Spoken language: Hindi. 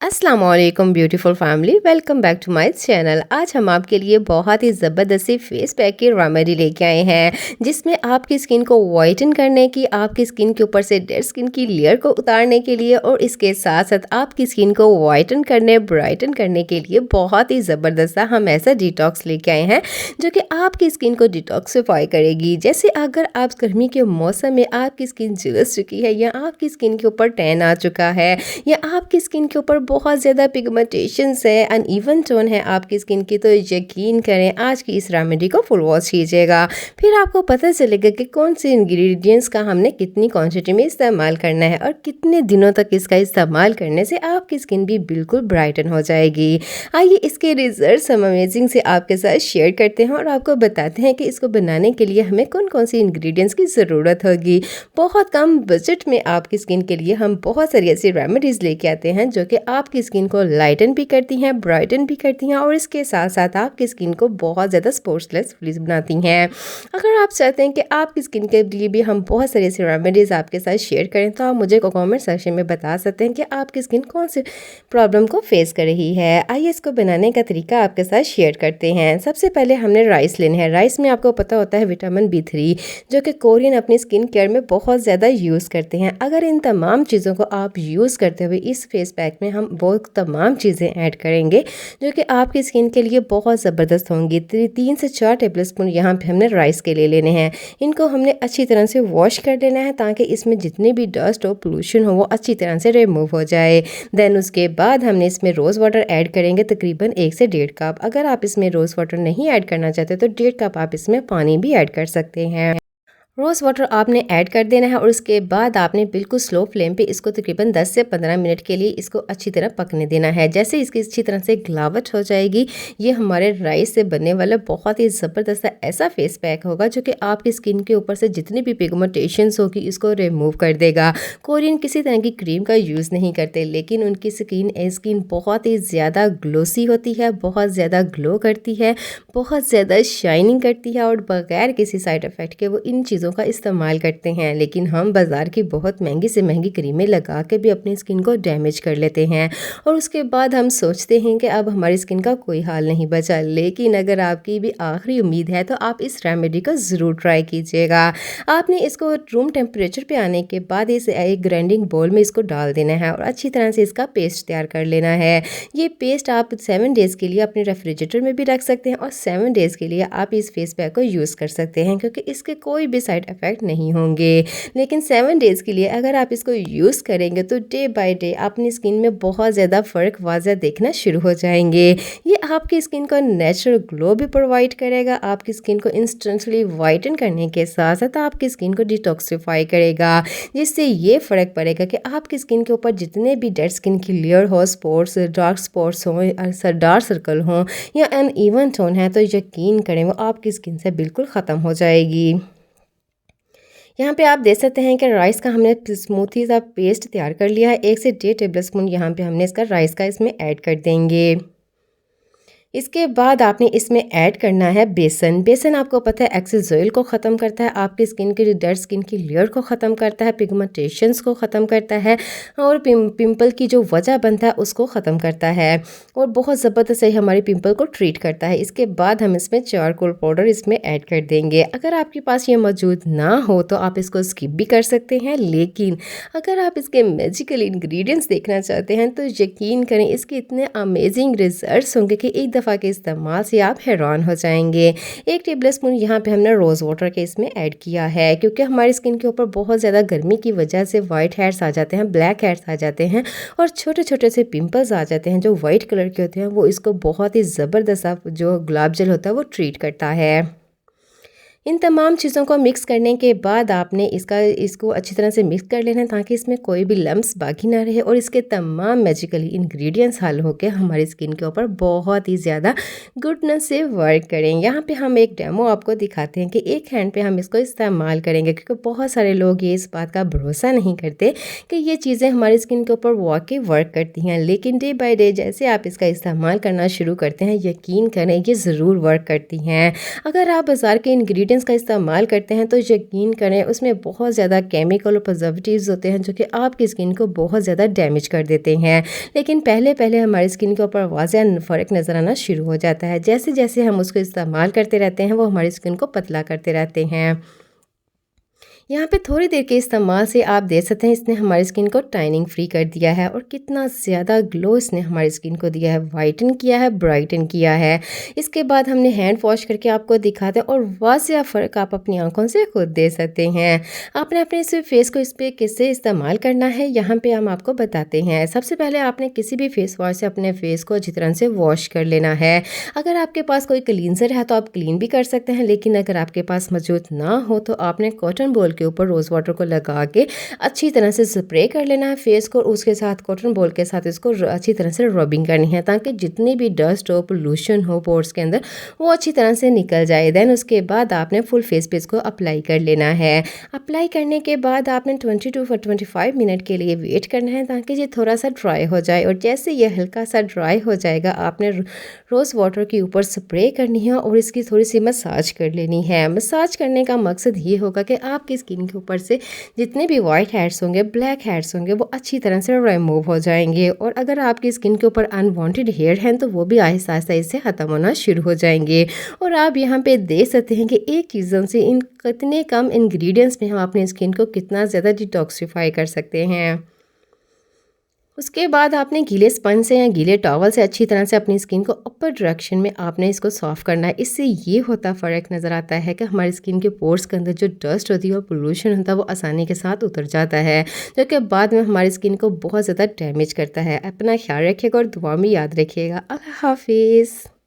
अस्सलाम वालेकुम beautiful family, welcome back to my channel. आज हम आपके लिए बहुत ही ज़बरदस्त सी फेस पैक की रेमेडी लेके आए हैं, जिसमें आपकी स्किन को वाइटन करने की, आपकी स्किन के ऊपर से डेड स्किन की लेयर को उतारने के लिए और इसके साथ साथ आपकी स्किन को वाइटन करने, ब्राइटन करने के लिए बहुत ही ज़बरदस्त सा हम ऐसा डिटॉक्स लेके आए हैं जो कि आपकी स्किन को डिटॉक्सिफाई करेगी। जैसे अगर आप गर्मी के मौसम में आपकी स्किन झुलस चुकी है या आपकी स्किन के ऊपर टैन आ चुका है या आपकी स्किन के ऊपर बहुत ज़्यादा पिगमेंटेशंस है, अनइवन टोन है आपकी स्किन की, तो यकीन करें आज की इस रेमेडी को फुल वॉच कीजिएगा। फिर आपको पता चलेगा कि कौन से इंग्रेडिएंट्स का हमने कितनी क्वांटिटी में इस्तेमाल करना है और कितने दिनों तक इसका इस्तेमाल करने से आपकी स्किन भी बिल्कुल ब्राइटन हो जाएगी। आइए इसके रिजल्ट्स हम अमेजिंग से आपके साथ शेयर करते हैं और आपको बताते हैं कि इसको बनाने के लिए हमें कौन कौन सी इंग्रेडिएंट्स की ज़रूरत होगी। बहुत कम बजट में आपकी स्किन के लिए हम बहुत सारी ऐसी रेमेडीज़ लेके आते हैं जो कि आपकी स्किन को लाइटन भी करती हैं, ब्राइटन भी करती हैं और इसके साथ साथ आपकी स्किन को बहुत ज़्यादा स्पोर्ट्सलेस बनाती हैं। अगर आप चाहते हैं कि आपकी स्किन के लिए भी हम बहुत सारी ऐसी रेमेडीज़ आपके साथ शेयर करें तो आप मुझे कमेंट सेक्शन में बता सकते हैं कि आपकी स्किन कौन से प्रॉब्लम को फेस कर रही है। आइए इसको बनाने का तरीका आपके साथ शेयर करते हैं। सबसे पहले हमने राइस लेना है। राइस में आपको पता होता है विटामिन B3 जो कि कोरियन अपनी स्किन केयर में बहुत ज़्यादा यूज़ करते हैं। अगर इन तमाम चीज़ों को आप यूज़ करते हुए इस फेस पैक में हम वो तमाम चीज़ें ऐड करेंगे जो कि आपकी स्किन के लिए बहुत ज़बरदस्त होंगी। 3 से 4 टेबल स्पून यहाँ पे हमने राइस के ले लेने हैं। इनको हमने अच्छी तरह से वॉश कर लेना है ताकि इसमें जितनी भी डस्ट हो, पोल्यूशन हो, वो अच्छी तरह से रिमूव हो जाए। देन उसके बाद हमने इसमें रोज़ वाटर ऐड करेंगे तकरीबन 1 से 1.5 कप। अगर आप इसमें रोज़ वाटर नहीं ऐड करना चाहते तो 1.5 कप आप इसमें पानी भी ऐड कर सकते हैं। रोज़ वाटर आपने ऐड कर देना है और उसके बाद आपने बिल्कुल स्लो फ्लेम पे इसको तकरीबन 10 से 15 मिनट के लिए इसको अच्छी तरह पकने देना है। जैसे इसकी अच्छी तरह से गलावट हो जाएगी, ये हमारे राइस से बनने वाला बहुत ही ज़बरदस्त ऐसा फेस पैक होगा जो कि आपकी स्किन के ऊपर से जितनी भी पिगमेंटेशंस होगी इसको रिमूव कर देगा। कोरियन किसी तरह की क्रीम का यूज़ नहीं करते, लेकिन उनकी स्किन बहुत ही ज़्यादा ग्लोसी होती है, बहुत ज़्यादा ग्लो करती है, बहुत ज़्यादा शाइनिंग करती है और बग़ैर किसी साइड इफ़ेक्ट के वो इन चीज़ों का इस्तेमाल करते हैं। लेकिन हम बाज़ार की बहुत महंगी से महंगी क्रीमें लगा के भी अपनी स्किन को डैमेज कर लेते हैं और उसके बाद हम सोचते हैं कि अब हमारी स्किन का कोई हाल नहीं बचा। लेकिन अगर आपकी भी आखिरी उम्मीद है तो आप इस रेमेडी को ज़रूर ट्राई कीजिएगा। आपने इसको रूम टेम्परेचर पे आने के बाद इसे एक ग्राइंडिंग बोल में इसको डाल देना है और अच्छी तरह से इसका पेस्ट तैयार कर लेना है। ये पेस्ट आप 7 डेज़ के लिए अपने रेफ्रिजरेटर में भी रख सकते हैं और 7 डेज़ के लिए आप इस फेस पैक को यूज़ कर सकते हैं क्योंकि इसके कोई भी साइड इफ़ेक्ट नहीं होंगे। लेकिन 7 डेज़ के लिए अगर आप इसको यूज़ करेंगे तो डे बाय डे अपनी स्किन में बहुत ज़्यादा फ़र्क वाज़ह देखना शुरू हो जाएंगे। ये आपकी स्किन को नेचुरल ग्लो भी प्रोवाइड करेगा, आपकी स्किन को इंस्टेंटली वाइटन करने के साथ साथ आपकी स्किन को डिटॉक्सिफाई करेगा, जिससे ये फ़र्क पड़ेगा कि आपकी स्किन के ऊपर जितने भी डेड स्किन की लेयर हो, डार्क स्पॉट्स हों, डार्क सर्कल हों या अनइवन टोन है, तो यकीन करें वो आपकी स्किन से बिल्कुल ख़त्म हो जाएगी। यहाँ पे आप देख सकते हैं कि राइस का हमने स्मूथी सा पेस्ट तैयार कर लिया है। 1 से 1.5 टेबल स्पून यहाँ पे हमने इसका राइस का इसमें ऐड कर देंगे। इसके बाद आपने इसमें ऐड करना है बेसन। बेसन आपको पता है एक्सेस ऑयल को ख़त्म करता है, आपकी स्किन की डेड स्किन की लेयर को ख़त्म करता है, पिगमेंटेशंस को ख़त्म करता है और पिंपल की जो वजह बनता है उसको ख़त्म करता है और बहुत ज़बरदस्त से हमारे पिंपल को ट्रीट करता है। इसके बाद हम इसमें चारकोल पाउडर इसमें ऐड कर देंगे। अगर आपके पास ये मौजूद ना हो तो आप इसको स्किप भी कर सकते हैं, लेकिन अगर आप इसके मैजिकल इंग्रेडिएंट्स देखना चाहते हैं तो यकीन करें इसके इतने अमेजिंग रिजल्ट्स होंगे कि एक दफ़ा के इस्तेमाल से आप हैरान हो जाएंगे। 1 टेबल स्पून यहाँ पे हमने रोज़ वाटर के इसमें ऐड किया है क्योंकि हमारी स्किन के ऊपर बहुत ज़्यादा गर्मी की वजह से वाइट हेड्स आ जाते हैं, ब्लैक हेड्स आ जाते हैं और छोटे छोटे से पिंपल्स आ जाते हैं जो वाइट कलर के होते हैं। वो इसको बहुत ही ज़बरदस्त जो गुलाब जल होता है वो ट्रीट करता है। इन तमाम चीज़ों को मिक्स करने के बाद आपने इसको अच्छी तरह से मिक्स कर लेना है ताकि इसमें कोई भी लम्स बाकी ना रहे और इसके तमाम मैजिकली इंग्रेडिएंट्स हल होकर हमारी स्किन के ऊपर बहुत ही ज़्यादा गुडनेस से वर्क करें। यहाँ पे हम एक डेमो आपको दिखाते हैं कि एक हैंड पे हम इसको इस्तेमाल करेंगे क्योंकि बहुत सारे लोग ये इस बात का भरोसा नहीं करते कि ये चीज़ें हमारी स्किन के ऊपर वाकई वर्क करती हैं, लेकिन डे बाय डे जैसे आप इसका इस्तेमाल करना शुरू करते हैं यकीन करें ये ज़रूर वर्क करती हैं। अगर आप बाज़ार के इंग्रेडिएंट्स इंग्रेडिएंट्स का इस्तेमाल करते हैं तो यकीन करें उसमें बहुत ज़्यादा केमिकल और प्रिजर्वेटिव्स होते हैं जो कि आपकी स्किन को बहुत ज़्यादा डैमेज कर देते हैं। लेकिन पहले पहले हमारी स्किन के ऊपर वाज़ह फ़र्क नज़र आना शुरू हो जाता है। जैसे जैसे हम उसको इस्तेमाल करते रहते हैं वो हमारी स्किन को पतला करते रहते हैं। यहाँ पे थोड़ी देर के इस्तेमाल से आप देख सकते हैं इसने हमारी स्किन को टाइनिंग फ्री कर दिया है और कितना ज़्यादा ग्लो इसने हमारी स्किन को दिया है, वाइटन किया है, ब्राइटन किया है। इसके बाद हमने हैंड वॉश करके आपको दिखाते हैं और वाज़ह फ़र्क आप अपनी आंखों से खुद दे सकते हैं। आपने अपने इस फेस को इस पर किससे इस्तेमाल करना है यहाँ पे हम आपको बताते हैं। सबसे पहले आपने किसी भी फेस वॉश से अपने फेस को अच्छी तरह से वॉश कर लेना है। अगर आपके पास कोई क्लींजर है तो आप क्लीन भी कर सकते हैं, लेकिन अगर आपके पास मौजूद ना हो तो आपने कॉटन बॉल के ऊपर रोज़ वाटर को लगा के अच्छी तरह से स्प्रे कर लेना है फेस को, और उसके साथ कॉटन बॉल के साथ इसको अच्छी तरह से रबिंग करनी है ताकि जितनी भी डस्ट हो, पोल्यूशन हो पोर्स के अंदर वो अच्छी तरह से निकल जाए। देन उसके बाद आपने फुल फेस पे इसको अप्लाई कर लेना है। अप्लाई करने के बाद आपने 20 to 25 मिनट के लिए वेट करना है ताकि ये थोड़ा सा ड्राई हो जाए, और जैसे ये हल्का सा ड्राई हो जाएगा आपने रोज़ वाटर के ऊपर स्प्रे करनी है और इसकी थोड़ी सी मसाज कर लेनी है। मसाज करने का मकसद ये होगा कि आपकी स्किन के ऊपर से जितने भी वाइट हेड्स होंगे, ब्लैक हेड्स होंगे, वो अच्छी तरह से रिमूव हो जाएंगे, और अगर आपकी स्किन के ऊपर अनवांटेड हेयर हैं तो वो भी आहिस्ता आहिस्ता इससे ख़त्म होना शुरू हो जाएंगे। और आप यहाँ पे देख सकते हैं कि एक चीज़ों से इन कितने कम इंग्रेडिएंट्स में हम अपनी स्किन को कितना ज़्यादा डिटॉक्सिफाई कर सकते हैं। उसके बाद आपने गीले स्पंज से या गीले टॉवल से अच्छी तरह से अपनी स्किन को अपर डायरेक्शन में आपने इसको सॉफ्ट करना है। इससे ये होता फ़र्क नज़र आता है कि हमारी स्किन के पोर्स के अंदर जो डस्ट होती है और पोल्यूशन होता है वो आसानी के साथ उतर जाता है, जो कि बाद में हमारी स्किन को बहुत ज़्यादा डैमेज करता है। अपना ख्याल रखिएगा और दुआ में याद रखिएगा। अल्लाह हाफिज़।